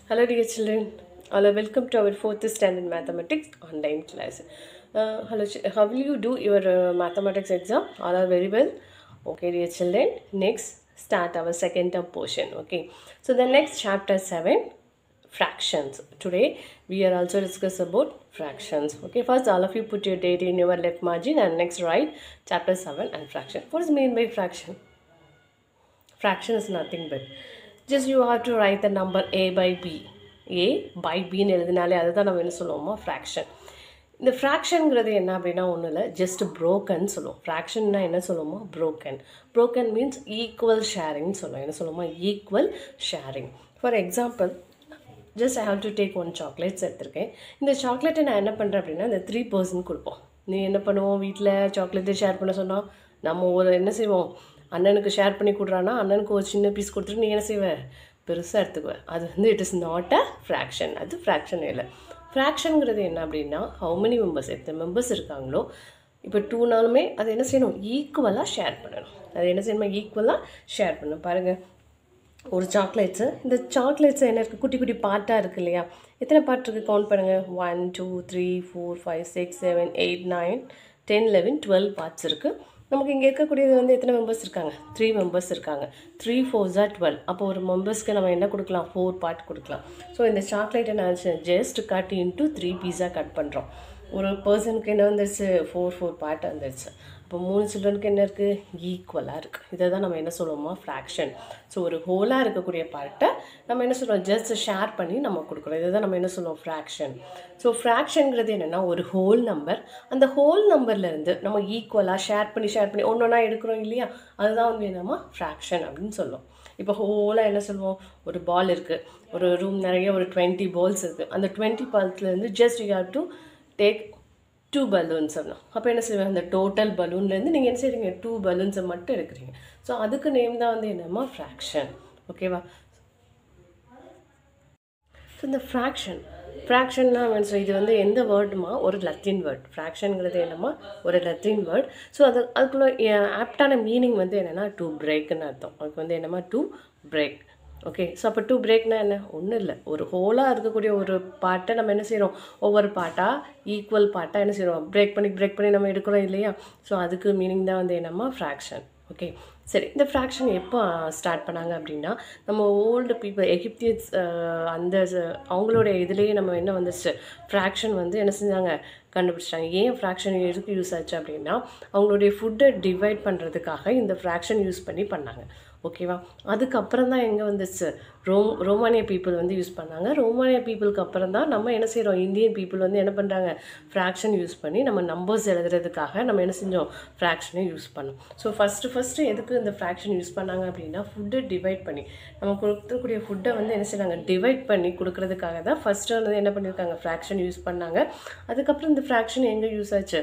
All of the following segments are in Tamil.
Hello dear children, hello, welcome to our 4th standard mathematics online class. Hello, how will you do your mathematics exam? All are very well? Okay dear children, next start our second term portion. Okay, so the next chapter 7, fractions. Today we are also discuss about fractions. Okay, first all of you put your date in your left margin and next write chapter 7 and fraction. What is mean by fraction? Fraction is nothing but just you have to write the number a by b. a by b ன்னு எழுதினாலே அதுதான் நம்ம என்ன சொல்லுவோமா fraction. இந்த ஃப்ராக்ஷனுங்கிறது என்ன அப்படின்னா ஒன்றும் இல்லை, ஜஸ்ட் ப்ரோக்கன் சொல்லுவோம். ஃப்ராக்ஷன்னா என்ன சொல்லுவோமா, ப்ரோக்கன். ப்ரோக்கன் மீன்ஸ் ஈக்குவல் ஷேரிங்னு சொல்லுவோம். என்ன சொல்லுவோமா, equal sharing. For example, just I have to take 1 chocolates எடுத்திருக்கேன். இந்த சாக்லேட்டை நான் என்ன பண்ணுறேன் அப்படின்னா இந்த 3 பர்சன்ட் கொடுப்போம். நீ என்ன பண்ணுவோம், வீட்டில் சாக்லேட்டை ஷேர் பண்ண சொன்னால் நம்ம ஒரு என்ன செய்வோம், அண்ணனுக்கு ஷேர் பண்ணி கொடுறான்னா அண்ணனுக்கு ஒரு சின்ன பீஸ் கொடுத்துட்டு நீ என்ன செய்வேன், பெருசாக எடுத்துக்குவேன். அது வந்து it is not a fraction. அது ஃப்ராக்ஷன் இல்லை. ஃப்ராக்ஷனுங்கிறது என்ன அப்படின்னா ஹவு மெனி மெம்பர்ஸ், எத்தனை மெம்பர்ஸ் இருக்காங்களோ, இப்போ 2நாலுமே அது என்ன செய்யணும், ஈக்குவலாக ஷேர் பண்ணணும். அது என்ன செய்யணுமா, ஈக்குவலாக ஷேர் பண்ணணும். பாருங்கள், ஒரு சாக்லேட்ஸு, இந்த சாக்லேட்ஸு என்ன இருக்குது, குட்டி குட்டி பார்ட்டாக இருக்குது இல்லையா, எத்தனை பார்ட் இருக்குது கவுண்ட் பண்ணுங்கள். 1 2 3 4 5 6 7 8 9 10 11 12 பார்ட்ஸ் இருக்குது. நமக்கு இங்கே இருக்கக்கூடியது வந்து எத்தனை மெம்பர்ஸ் இருக்காங்க, 3 மெம்பர்ஸ் இருக்காங்க. 3 4s are 12. அப்போ ஒரு மெம்பர்ஸ்க்கு நம்ம என்ன கொடுக்கலாம், 4 பார்ட் கொடுக்கலாம். ஸோ இந்த சாக்லேட்டை நான் ஜஸ்ட் கட் இன்ட்டு 3 பீஸாக கட் பண்ணுறோம். ஒரு பர்சனுக்கு என்ன வந்துருச்சு, 4 பார்ட் வந்துருச்சு. இப்போ 3 சில்ட்ரனுக்கு என்ன இருக்குது, ஈக்குவலாக இருக்குது. இதை தான் நம்ம என்ன சொல்லுவோமா, ஃப்ராக்ஷன். ஸோ ஒரு ஹோலாக இருக்கக்கூடிய பார்ட்டை நம்ம என்ன சொல்லுவோம், ஜஸ்ட் ஷேர் பண்ணி நம்ம கொடுக்குறோம். இதை தான் நம்ம என்ன சொல்லுவோம், ஃப்ராக்ஷன். ஸோ ஃப்ராக்ஷனுங்கிறது என்னென்னா ஒரு ஹோல் நம்பர், அந்த ஹோல் நம்பர்லேருந்து நம்ம ஈக்குவலாக ஷேர் பண்ணி ஒன்று ஒன்றா எடுக்கிறோம் இல்லையா, அதுதான் வந்து என்னமா ஃப்ராக்ஷன் அப்படின்னு சொல்லுவோம். இப்போ ஹோலாக என்ன சொல்லுவோம், ஒரு பால் இருக்குது, ஒரு ரூம் நிறைய ஒரு 20 பால்ஸ் இருக்குது. அந்த 20 பால்ஸ்லேருந்து just you have to take 2 balloons சொல்லணும். அப்போ என்ன செய்வாங்க, அந்த டோட்டல் பலூன்லேருந்து நீங்கள் என்ன செய்றீங்க, 2 பலூன்ஸை மட்டும் எடுக்கிறீங்க. ஸோ அதுக்கு நேம் தான் வந்து என்னம்மா, ஃப்ராக்ஷன். ஓகேவா. ஸோ இந்த ஃப்ராக்ஷன்னா மீன்ஸ் இது வந்து எந்த வேர்டுமா, ஒரு லத்தீன் வேர்ட். ஃப்ராக்ஷனுங்கிறது என்னம்மா, ஒரு லத்தீன் வேர்ட். ஸோ அதுக்குள்ள ஆப்டான மீனிங் வந்து என்னென்னா டு பிரேக்குன்னு அர்த்தம். அதுக்கு வந்து என்னம்மா, டு பிரேக். ஓகே, ஸோ அப்போ டு பிரேக்னா என்ன, ஒன்றும் இல்லை, ஒரு ஹோலாக இருக்கக்கூடிய ஒரு பார்ட்டை நம்ம என்ன செய்கிறோம், ஒவ்வொரு பார்ட்டாக ஈக்குவல் பார்ட்டாக என்ன செய்கிறோம், பிரேக் பண்ணி நம்ம எடுக்கிறோம் இல்லையா. ஸோ அதுக்கு மீனிங் தான் வந்து என்னம்மா, ஃப்ராக்ஷன். ஓகே, சரி. இந்த ஃப்ராக்ஷன் எப்போ ஸ்டார்ட் பண்ணாங்க அப்படின்னா நம்ம ஓல்டு பீப்புள் எகிப்தியன்ஸ், அந்த அவங்களுடைய இதுலேயே நம்ம என்ன வந்துச்சு, ஃப்ராக்ஷன் வந்து என்ன செஞ்சாங்க, கண்டுபிடிச்சிட்டாங்க. ஏன் ஃப்ராக்ஷன் எதுக்கு யூஸ் ஆச்சு அப்படின்னா அவங்களுடைய ஃபுட்டை டிவைட் பண்ணுறதுக்காக இந்த ஃப்ராக்ஷன் யூஸ் பண்ணாங்க. ஓகேவா. அதுக்கப்புறம் தான் எங்கே வந்துச்சு, ரோமானிய பீப்புள் வந்து யூஸ் பண்ணாங்க. ரோமானிய பீப்புளுக்கு அப்புறம் தான் நம்ம என்ன செய்கிறோம், இந்தியன் பீப்புள் வந்து என்ன பண்ணுறாங்க, ஃப்ராக்ஷன் யூஸ் பண்ணி நம்ம நம்பர்ஸ் எழுதுறதுக்காக நம்ம என்ன செஞ்சோம், ஃப்ராக்ஷனை யூஸ் பண்ணோம். ஸோ ஃபஸ்ட்டு எதுக்கு இந்த ஃப்ராக்ஷன் யூஸ் பண்ணாங்க அப்படின்னா ஃபுட்டை டிவைட் பண்ணி நம்ம கொடுக்கக்கூடிய ஃபுட்டை வந்து என்ன செய்கிறாங்க, டிவைட் பண்ணி கொடுக்கறதுக்காக தான் ஃபஸ்ட்டு வந்து என்ன பண்ணியிருக்காங்க, ஃப்ராக்ஷன் யூஸ் பண்ணாங்க. அதுக்கப்புறம் இந்த ஃப்ராக்ஷன் எங்கே யூஸ் ஆச்சு,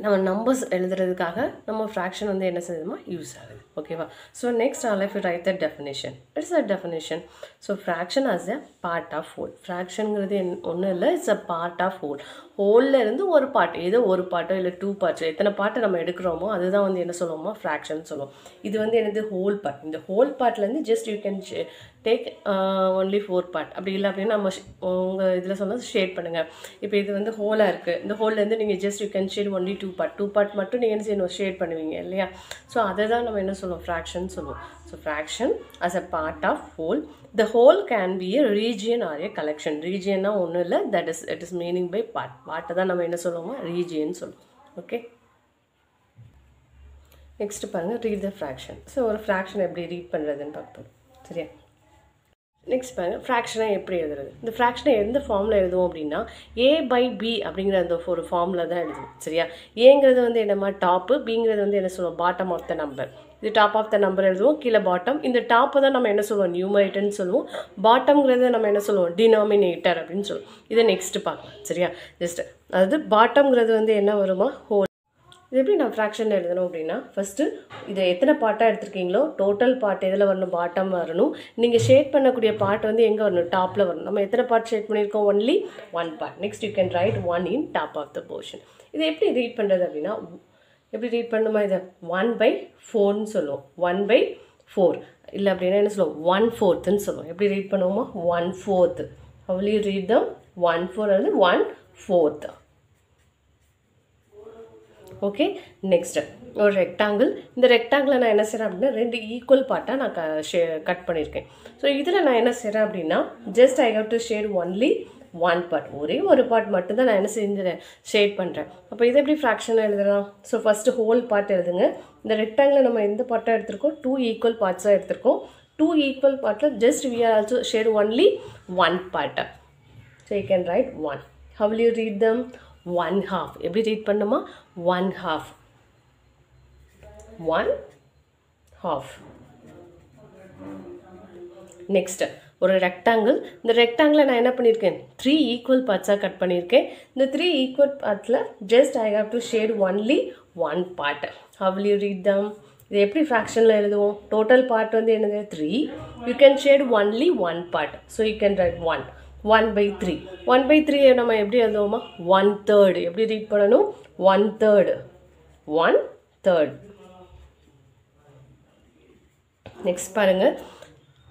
நம்ம நம்பர்ஸ் எழுதுறதுக்காக நம்ம ஃப்ராக்ஷன் வந்து என்ன செய்யுமா, யூஸ் ஆகுது. ஓகேவா. So next all if you write the definition, it's a definition. So fraction as a part of whole. ஃப்ராக்ஷனுங்கிறது ஒன்றும் இல்லை, it's a part of whole. ஹோலில் இருந்து ஒரு பார்ட், ஏதோ ஒரு பார்ட்டோ இல்லை 2 பார்ட்ஸோ, எத்தனை பார்ட்டை நம்ம எடுக்கிறோமோ அதுதான் வந்து என்ன சொல்லுவோமோ, ஃப்ராக்ஷன் சொல்லுவோம். இது வந்து என்னது, ஹோல் பார்ட். இந்த ஹோல் பார்ட்லேருந்து just you can take only 4 part. அப்படி இல்லை அப்படின்னா நம்ம உங்கள் இதில் சொன்னால் ஷேட் பண்ணுங்கள். இப்போ இது வந்து ஹோலாக இருக்குது, இந்த ஹோல்லேருந்து நீங்கள் just you can shade only 2 part மட்டும் நீங்கள் என்ன செய்யணும், ஷேட் பண்ணுவீங்க இல்லையா. ஸோ அதை தான் நம்ம என்ன சொல்லுவோம், ஃப்ராக்ஷன் சொல்லுவோம். So fraction as a part of whole. The whole can be a region or a collection. Regionனா ஒன்றும் இல்லை, it is meaning by part. பார்ட்டை தான் நம்ம என்ன சொல்லுவோமா, ரீஜியன் சொல்லுவோம். ஓகே, நெக்ஸ்ட் பாருங்கள், ரீட் த ஃப்ராக்ஷன். ஸோ ஒரு ஃப்ராக்ஷன் எப்படி ரீட் பண்ணுறதுன்னு பார்ப்போம். சரியா. நெக்ஸ்ட் பாருங்கள், ஃப்ராக்ஷனை எப்படி எழுதுறது. இந்த ஃப்ராக்ஷனை எந்த ஃபார்மில் எழுதுவோம் அப்படின்னா a by b அப்படிங்கிற அந்த ஒரு ஃபார்மில் தான் எழுதுவோம். சரியா. ஏங்கிறது வந்து என்னம்மா, டாப்பு, பிங்கிறது வந்து என்ன சொல்லுவோம், பாட்டம் ஆஃப் த நம்பர். இது டாப் ஆஃப் த நம்பர் எழுதுவோம், கீழே பாட்டம். இந்த டாப்பை தான் நம்ம என்ன சொல்லுவோம், நியூமரேட்டர்னு சொல்லுவோம். பாட்டம்ங்கிறது நம்ம என்ன சொல்லுவோம், டினாமினேட்டர் அப்படின்னு சொல்லுவோம். இதை நெக்ஸ்ட்டு பார்க்கலாம். சரியா. ஜஸ்ட் அதாவது பாட்டம்ங்கிறது வந்து என்ன வருமா, ஹோல். இது எப்படி நான் ஃப்ராக்ஷன் எழுதணும் அப்படின்னா ஃபஸ்ட்டு இதை எத்தனை பார்ட்டாக எடுத்துருக்கீங்களோ டோட்டல் பார்ட் எதில் வரணும், பாட்டம் வரணும். நீங்கள் ஷேட் பண்ணக்கூடிய பார்ட் வந்து எங்கே வரணும், டாப்பில் வரணும். நம்ம எத்தனை பார்ட் ஷேட் பண்ணியிருக்கோம், only 1 part. Next you can write 1 in top of the portion. இதை எப்படி ரீட் பண்ணுறது அப்படின்னா எப்படி ரீட் பண்ணுமா, இதை 1/4ன்னு சொல்லுவோம். 1/4 4 இல்லை அப்படின்னா என்ன சொல்லுவோம் 1/4ன்னு சொல்லுவோம். எப்படி ரீட் பண்ணுவோமா 1/4. How will you read them? 1/4 அல்லது 1/4. ஓகே, நெக்ஸ்ட்டு ஒரு ரெக்டாங்கிள். இந்த ரெக்டாங்கிளை நான் என்ன செய்கிறேன் அப்படின்னா 2 ஈக்குவல் பார்ட்டாக நான் கட் பண்ணியிருக்கேன். ஸோ இதில் நான் என்ன செய்கிறேன் அப்படின்னா just I have to shade only 1 part. ஒரே ஒரு பார்ட் மட்டும்தான் நான் என்ன செஞ்சுறேன் ஷேட் பண்ணுறேன். அப்போ இதை எப்படி ஃப்ராக்ஷனில் எழுதலாம்? ஸோ ஃபஸ்ட்டு ஹோல் பார்ட் எழுதுங்க. இந்த ரெக்டாங்கில் நம்ம எந்த பார்ட்டாக எடுத்திருக்கோம் 2 ஈக்குவல் பார்ட்ஸாக எடுத்திருக்கோம். 2 ஈக்குவல் பார்ட்டில் just we are also shade only 1 part. So you can write 1. How will you read them? 1/2. எப்படி ரீட் பண்ணுமா 1/2. 1/2. நெக்ஸ்ட் ஒரு ரெக்டாங்கிள். இந்த ரெக்டாங்கிளை நான் என்ன பண்ணியிருக்கேன் 3 ஈக்குவல் பார்ட்ஸாக கட் பண்ணியிருக்கேன். இந்த 3 ஈக்குவல் பார்ட்டில் just I have to shade only 1 part. How will you read them? இது எப்படி ஃப்ராக்ஷனில் எழுதுவோம்? டோட்டல் பார்ட் வந்து என்னது 3. You can shade only 1 part. So you can right 1/3. 1/3 நம்ம எப்படி எழுதுவோமா 1/3. எப்படி ரீட் பண்ணணும் 1/3. 1/3. நெக்ஸ்ட் பாருங்கள்,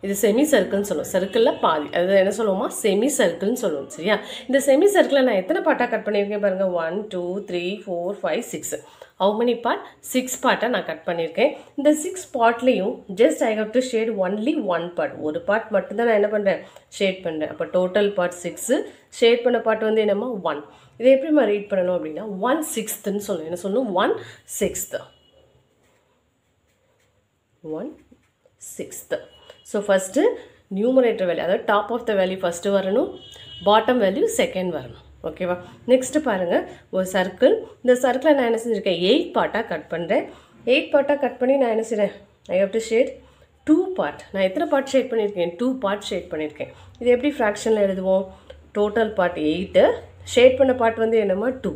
இது செமி சர்க்கிள்னு சொல்லுவோம். சர்க்கிளில் பாதி, அது என்ன சொல்லுவோமா செமி சர்க்கிள்னு சொல்லுவோம். சரியா? இந்த செமி சர்க்கிளை நான் எத்தனை பார்ட்டாக கட் பண்ணியிருக்கேன் பாருங்கள் 1 2 3 4 5 6. how many part? 6 பார்ட்டாக நான் கட் பண்ணியிருக்கேன். இந்த 6 பார்ட்லேயும் just I have to shade only 1 part. ஒரு பார்ட் மட்டும்தான் நான் என்ன பண்ணுறேன் ஷேட் பண்ணுறேன். அப்போ டோட்டல் பார்ட் 6, ஷேட் பண்ண பார்ட் வந்து என்னம்மா 1. இதை எப்படி நான் ரீட் பண்ணணும் அப்படின்னா 1/6ன்னு சொல்லணும். என்ன சொல்லணும் 1/6. 1/6. ஸோ ஃபஸ்ட்டு நியூமரேட்டர் வேல்யூ, அதாவது top of the value first வரணும், பாட்டம் வேல்யூ செகண்ட் வரணும். ஓகேவா? நெக்ஸ்ட்டு பாருங்கள், ஒரு சர்க்கிள். இந்த சர்க்கிளை நான் என்ன செஞ்சுருக்கேன் 8 பார்ட்டாக கட் பண்ணுறேன். 8 பார்ட்டாக கட் பண்ணி நான் என்ன செய்கிறேன் I have to shade 2 part. நான் எத்தனை பார்ட் ஷேட் பண்ணியிருக்கேன் 2 part ஷேட் பண்ணியிருக்கேன். இது எப்படி ஃப்ராக்ஷனில் எழுதுவோம்? டோட்டல் பார்ட் 8, ஷேட் பண்ண பார்ட் வந்து என்னம்மா 2.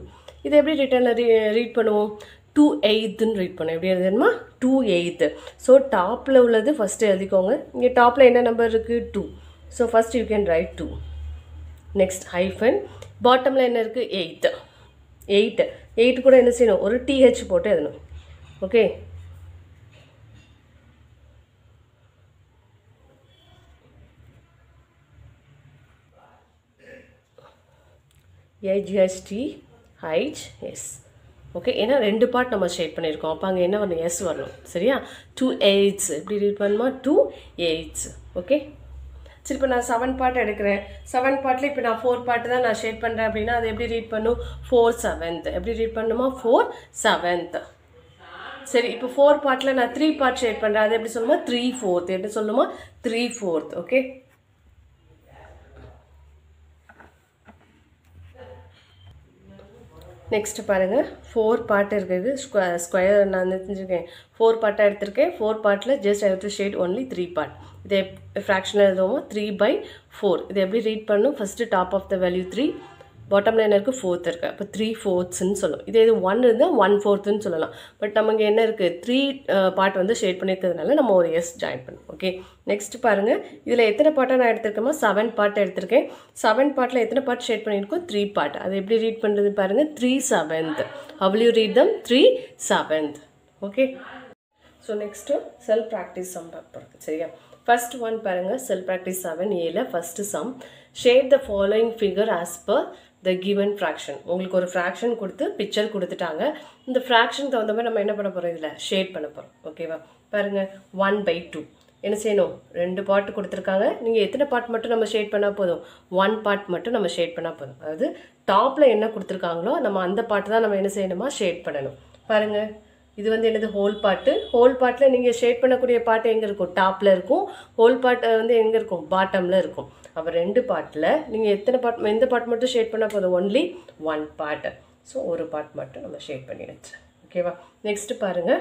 இது எப்படி ரிட்டர்னில் ரீட் பண்ணுவோம் 2/8ன்னு ரீட் பண்ணும். எப்படி எழுதுமா 2/8. ஸோ டாப்பில் உள்ளது ஃபஸ்ட்டு எழுதிக்கோங்க. இங்கே டாப்பில் என்ன நம்பர் இருக்குது 2. So first you can right 2. Next hyphen. பாட்டமில் என்ன இருக்குது 8. 8 கூட என்ன செய்யணும் ஒரு TH போட்டு எழுதணும். Okay, HHTHS. ஓகே, ஏன்னா 2 பார்ட் நம்ம ஷேட் பண்ணியிருக்கோம். அப்போ அங்கே என்ன வரணும் எஸ் வரணும். சரியா? 2/8 எப்படி ரீட் பண்ணுமா 2/8. ஓகே, சரி. இப்போ நான் 7 பார்ட் எடுக்கிறேன். 7 பார்ட்டில் இப்போ நான் 4 பார்ட் தான் நான் ஷேட் பண்ணுறேன் அப்படின்னா அது எப்படி ரீட் பண்ணும் 4/7. எப்படி ரீட் பண்ணுமா 4/7. சரி, இப்போ 4 பார்ட்டில் நான் 3 பார்ட் ஷேட் பண்ணுறேன். அது எப்படி சொல்லுமா 3/4. எப்படி சொல்லுமா 3/4. ஓகே, நெக்ஸ்ட்டு பாருங்கள் 4 பார்ட் இருக்குது. ஸ்கொயர் நான் தெரிஞ்சுருக்கேன் 4 பார்ட்டாக எடுத்திருக்கேன். 4 பார்ட்டில் just I have to shade only 3 part. இதை ஃப்ராக்ஷனில் எழுதுவோமா 3/4. இது எப்படி ரீட் பண்ணணும் first top of the value 3, பாட்டமில் என்ன இருக்குது 4 இருக்குது. அப்போ 3/4ன்னு சொல்லும். இதே இது 1 இருந்தால் 1/4ன்னு சொல்லலாம். பட் நமக்கு என்ன இருக்குது 3 பார்ட் வந்து ஷேட் பண்ணியிருக்கிறதுனால நம்ம ஒரு எஸ் ஜாயின் பண்ணணும். ஓகே, நெக்ஸ்ட் பாருங்கள், இதில் எத்தனை பார்ட்டாக நான் எடுத்திருக்கேமா 7 பார்ட் எடுத்திருக்கேன். 7 பார்ட்டில் எத்தனை பார்ட் ஷேட் பண்ணியிருக்கோம் 3 part. அது எப்படி ரீட் பண்ணுறது பாருங்கள் 3/7. How will you read them 3/7. Okay, so next self practice sum பார்ப்போம். சரியா? ஃபர்ஸ்ட் ஒன் பாருங்கள், செல் ப்ராக்டிஸ் 7Aல first sum. Shade the following figure as per the given fraction. உங்களுக்கு ஒரு ஃப்ராக்ஷன் கொடுத்து பிக்சர் கொடுத்துட்டாங்க. இந்த ஃப்ராக்ஷனுக்கு தகுந்த மாதிரி நம்ம என்ன பண்ண போகிறோம் இதில் ஷேட் பண்ண போகிறோம். ஓகேவா? பாருங்கள் 1/2 என்ன செய்யணும் 2 பார்ட் கொடுத்துருக்காங்க. நீங்கள் எத்தனை பார்ட் மட்டும் நம்ம ஷேட் பண்ணால் போதும் 1 part மட்டும் நம்ம ஷேட் பண்ணால் போதும். அதாவது டாப்பில் என்ன கொடுத்துருக்காங்களோ நம்ம அந்த பார்ட் தான் நம்ம என்ன செய்யணுமா ஷேட் பண்ணணும். பாருங்கள், இது வந்து என்னது ஹோல் பார்ட்டு. ஹோல் பார்ட்டில் நீங்கள் ஷேட் பண்ணக்கூடிய பார்ட் எங்கே இருக்கும் டாப்பில் இருக்கும். ஹோல் பார்ட் வந்து எங்கே இருக்கும் பாட்டமில் இருக்கும். அப்போ 2 பார்ட்டில் நீங்கள் எத்தனை பார்ட் எந்த பார்ட் மட்டும் ஷேட் பண்ணால் போதும் ஒன்லி 1 part. ஸோ ஒரு பார்ட் மட்டும் நம்ம ஷேட் பண்ணிடுச்சு. ஓகேவா? நெக்ஸ்ட்டு பாருங்கள்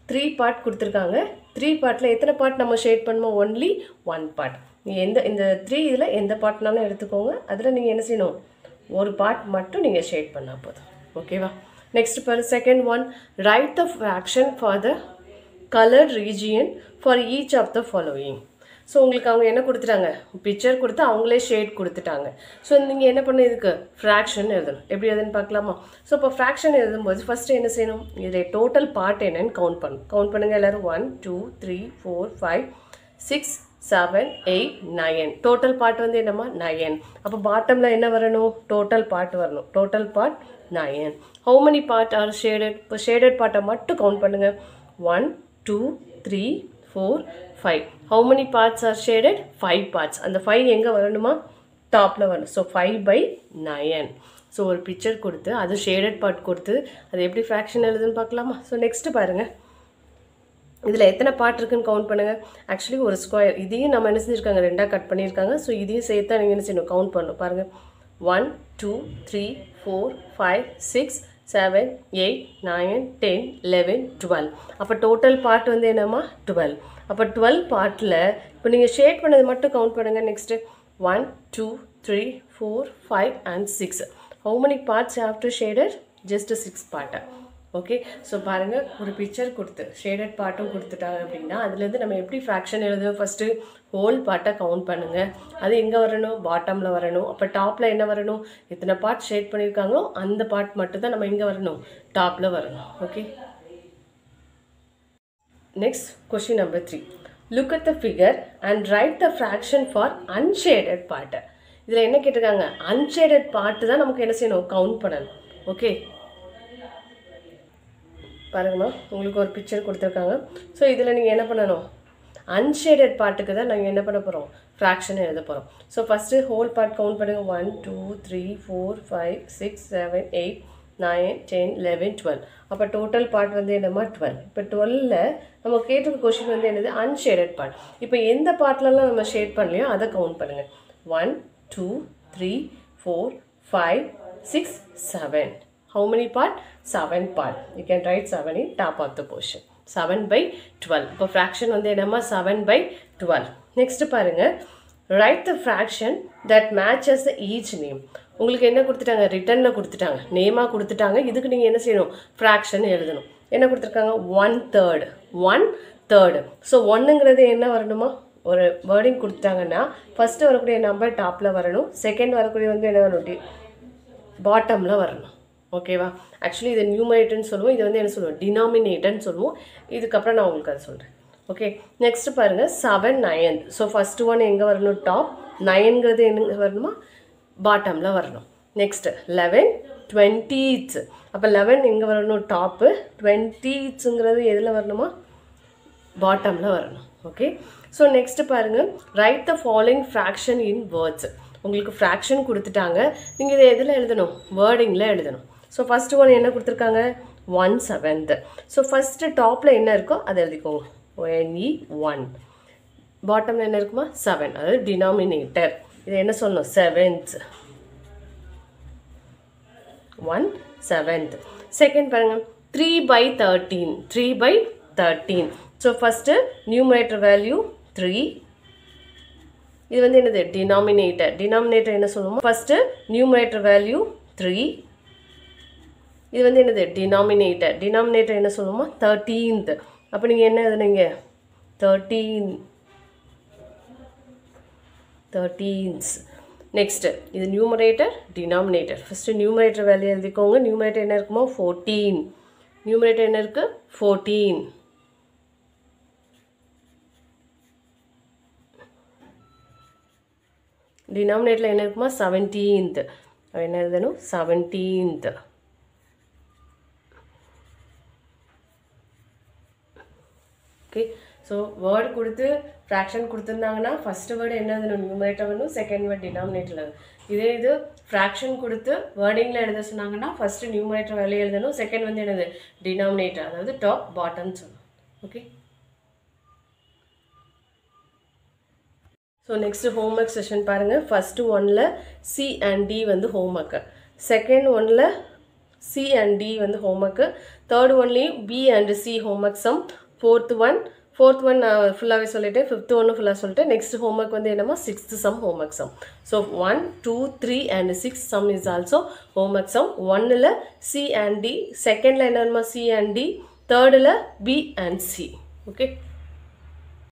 3 part கொடுத்துருக்காங்க. 3 பார்ட்டில் எத்தனை பார்ட் நம்ம ஷேட் பண்ணுமோ ஒன்லி 1 part. நீங்கள் இந்த 3 இதில் எந்த பார்ட்னாலும் எடுத்துக்கோங்க. அதில் நீங்கள் என்ன செய்யணும் ஒரு பார்ட் மட்டும் நீங்கள் ஷேட் பண்ணால் போதும். ஓகேவா? நெக்ஸ்ட் பாரு second one. Right the fraction for the colored region for each of the following. So உங்களுக்கு அவங்க என்ன கொடுத்துட்டாங்க, பிக்சர் கொடுத்து அவங்களே ஷேட் கொடுத்துட்டாங்க. ஸோ நீங்கள் என்ன பண்ண, இதுக்கு ஃப்ராக்ஷன் எழுதணும். எப்படி எழுதுன்னு பார்க்கலாமா? ஸோ இப்போ ஃப்ராக்ஷன் எழுதும்போது ஃபஸ்ட்டு என்ன செய்யணும், இதை டோட்டல் பார்ட் என்னன்னு கவுண்ட் பண்ணணும். கவுண்ட் பண்ணுங்கள் எல்லோரும். 1 2 3 4 5 6 7 8 9. டோட்டல் பார்ட் வந்து என்னம்மா 9. அப்போ பாட்டமில் என்ன வரணும், டோட்டல் பார்ட் வரணும். Total part 9. How many part are shaded? இப்போ ஷேடட் பார்ட்டை மட்டும் கவுண்ட் பண்ணுங்கள். 1 2 3 4 5. How many parts are shaded? 5 parts. And the 5 எங்க வரணுமா, டாப்ல வரணும். So 5/9. ஸோ ஒரு பிக்சர் கொடுத்து அது ஷேடட் பார்ட் கொடுத்து அது எப்படி ஃப்ராக்ஷன் எழுதுன்னு பார்க்கலாமா? ஸோ நெக்ஸ்ட் பாருங்க, இதில் எத்தனை பார்ட் இருக்குன்னு கவுண்ட் பண்ணுங்க. ஆக்சுவலி ஒரு ஸ்கொயர், இதையும் நம்ம என்ன செஞ்சுருக்காங்க, ரெண்டாக கட் பண்ணியிருக்காங்க. ஸோ இதையும் சேர்த்தா நீங்கள் என்ன செய்யணும், கவுண்ட் பண்ணணும். பாருங்க, 1 2 3 4 5 6 7 8 9 10 11 12. அப்போ டோட்டல் பார்ட் வந்து என்னம்மா 12. அப்போ 12 பார்ட்டில் இப்போ நீங்கள் ஷேட் பண்ணது மட்டும் கவுண்ட் பண்ணுங்கள். Next 1 2 3 4 5 and 6. How many parts you have to shaded? Just 6 part. Okay, so பாருங்கள், ஒரு பிக்சர் கொடுத்து ஷேடட் பார்ட்டும் கொடுத்துட்டாங்க அப்படின்னா அதுலேருந்து நம்ம எப்படி ஃப்ராக்ஷன் எழுதுவோம், ஃபஸ்ட்டு ஹோல் பார்ட்டை கவுண்ட் பண்ணுங்கள். அது எங்கே வரணும், பாட்டமில் வரணும். அப்போ டாப்பில் என்ன வரணும், எத்தனை பார்ட் ஷேட் பண்ணியிருக்காங்களோ அந்த பார்ட் மட்டும் தான் நம்ம எங்கே வரணும், டாப்பில் வரணும். Okay, next question number 3. Look at the figure and right the fraction for unshaded part. இதில் என்ன கேட்டிருக்காங்க, அன்ஷேடட் பார்ட்டு தான் நமக்கு என்ன செய்யணும், கவுண்ட் பண்ணணும். ஓகே, பாருங்கம்மா, உங்களுக்கு ஒரு பிக்சர் கொடுத்துருக்காங்க. ஸோ இதில் நீங்கள் என்ன பண்ணணும், அன்ஷேடட் பார்ட்டுக்கு தான் நாங்கள் என்ன பண்ண போகிறோம், ஃப்ராக்ஷன் எழுத போகிறோம். So first whole part count பண்ணுங்கள். 1 2 3 4 5 6 7 8 9 10 11 12. அப்போ டோட்டல் பார்ட் வந்து என்னம்மா 12. இப்போ 12ல் நம்ம கேட்டிருக்க கொஸ்டின் வந்து என்னது, அன்ஷேடட் பார்ட். இப்போ எந்த பார்ட்லலாம் நம்ம ஷேட் பண்ணலையோ அதை கவுண்ட் பண்ணுங்கள். 1 2 3 4 5 6 7. How many part? 7 part. You can write 7 in top of the portion. 7/12. இப்போ fraction வந்து என்னம்மா 7/12. Next பாருங்க, write the fraction that matches the each name. உங்களுக்கு என்ன கொடுத்துட்டாங்க, ரிட்டனில் கொடுத்துட்டாங்க, நேமாக கொடுத்துட்டாங்க. இதுக்கு நீங்கள் என்ன செய்யணும், ஃப்ராக்ஷன் எழுதணும். என்ன கொடுத்துருக்காங்க, 1/3. 1/3. ஸோ 1ங்கிறது என்ன வரணுமா, ஒரு வேர்டிங் கொடுத்துட்டாங்கன்னா ஃபஸ்ட்டு வரக்கூடிய நம்பர் டாப்பில் வரணும், செகண்ட் வரக்கூடிய வந்து என்ன வரணும், பாட்டமில் வரணும். ஓகேவா? ஆக்சுவலி இது நியூமரேட்டர்னு சொல்லுவோம், இது வந்து என்ன சொல்லுவோம், டினாமினேட்டர்னு சொல்லுவோம். இதுக்கப்புறம் நான் உங்களுக்கு அதை சொல்கிறேன். ஓகே, நெக்ஸ்ட் பாருங்கள், 7 9. ஸோ ஃபஸ்ட்டு ஒன் எங்கே வரணும், டாப். 9ங்கிறது எங்கே வரணுமா, பாட்டமில் வரணும். Next 11 20th. அப்போ 11 எங்கே வரணும், டாப்பு. 20ங்கிறது எதில் வரணுமா, பாட்டமில் வரணும். ஓகே, ஸோ நெக்ஸ்ட்டு பாருங்கள், right the following fraction in words. உங்களுக்கு ஃப்ராக்ஷன் கொடுத்துட்டாங்க, நீங்கள் இதை எதில் எழுதணும், வேர்டிங்கில் எழுதணும். ஸோ ஃபஸ்ட்டு ஒன் என்ன கொடுத்துருக்காங்க, 1/7. ஸோ ஃபஸ்ட்டு டாப்பில் என்ன இருக்கோ அதை எழுதிக்கோங்க, 1. பாட்டமில் என்ன இருக்குமா, 7. அதாவது டினாமினேட்டர். இதை என்ன சொல்லணும், 7th. 1/7. செகண்ட் பாருங்கள், 3/13. 3/13. So first numerator value 3. இது வந்து என்னது, டினாமினேட்டர். டினாமினேட்டர் என்ன சொல்லுவோம், ஃபஸ்ட்டு நியூமரேட்டர் வேல்யூ 3. இது வந்து என்னது, டினாமினேட்டர். டினாமினேட்டர் என்ன சொல்லுவோமா, 13th. அப்போ நீங்கள் என்ன எழுதுனீங்க, 13th. நெக்ஸ்ட்டு இது numerator, denominator. First numerator value எழுதிக்கோங்க. நியூமரேட்டர் என்ன இருக்குமோ, 14. நியூமரேட்டர் என்ன இருக்குது, 14. டினாமினேட்டரில் என்ன இருக்குமா, 17th. என்ன எழுதணும், 17th. ஓகே, ஸோ வேர்டு கொடுத்து ஃப்ராக்ஷன் கொடுத்துருந்தாங்கன்னா ஃபஸ்ட்டு வேர்டு என்ன எழுதணும், நியூமரேட்டர் வேணும், செகண்ட் வேர்டு டினாமினேட்டரில் வேணும். இதே இது ஃப்ராக்ஷன் கொடுத்து வேர்டிங்கில் எழுத சொன்னாங்கன்னா ஃபஸ்ட்டு நியூமரேட்டர் வேல்யூ எழுதணும், செகண்ட் வந்து என்னது, டினாமினேட்டர், அதாவது டாப் பாட்டம்னு சொல்லணும். Okay, so next homework session பாருங்கள். ஃபஸ்ட்டு ஒன்னில் சி அண்ட் டி வந்து ஹோம்ஒர்க்கு, செகண்ட் ஒன்னில் சி அண்ட் டி வந்து ஹோம்ஒர்க்கு, தேர்ட் ஒன்லேயும் B and C homework sum, fourth one நான் ஃபுல்லாகவே சொல்லிட்டேன், ஃபிஃப்த் ஒன்று ஃபுல்லாக சொல்லிட்டேன். நெக்ஸ்ட் ஹோம்ஒர்க் வந்து என்னமா, 6th sum homework sum. So 1 2 3 and 6 sum is also homework sum. ஒன்னில் சி அண்ட் டி, செகண்டில் என்னமா, சி அண்ட் டி, தேர்டில் பி அண்ட் சி. ஓகே.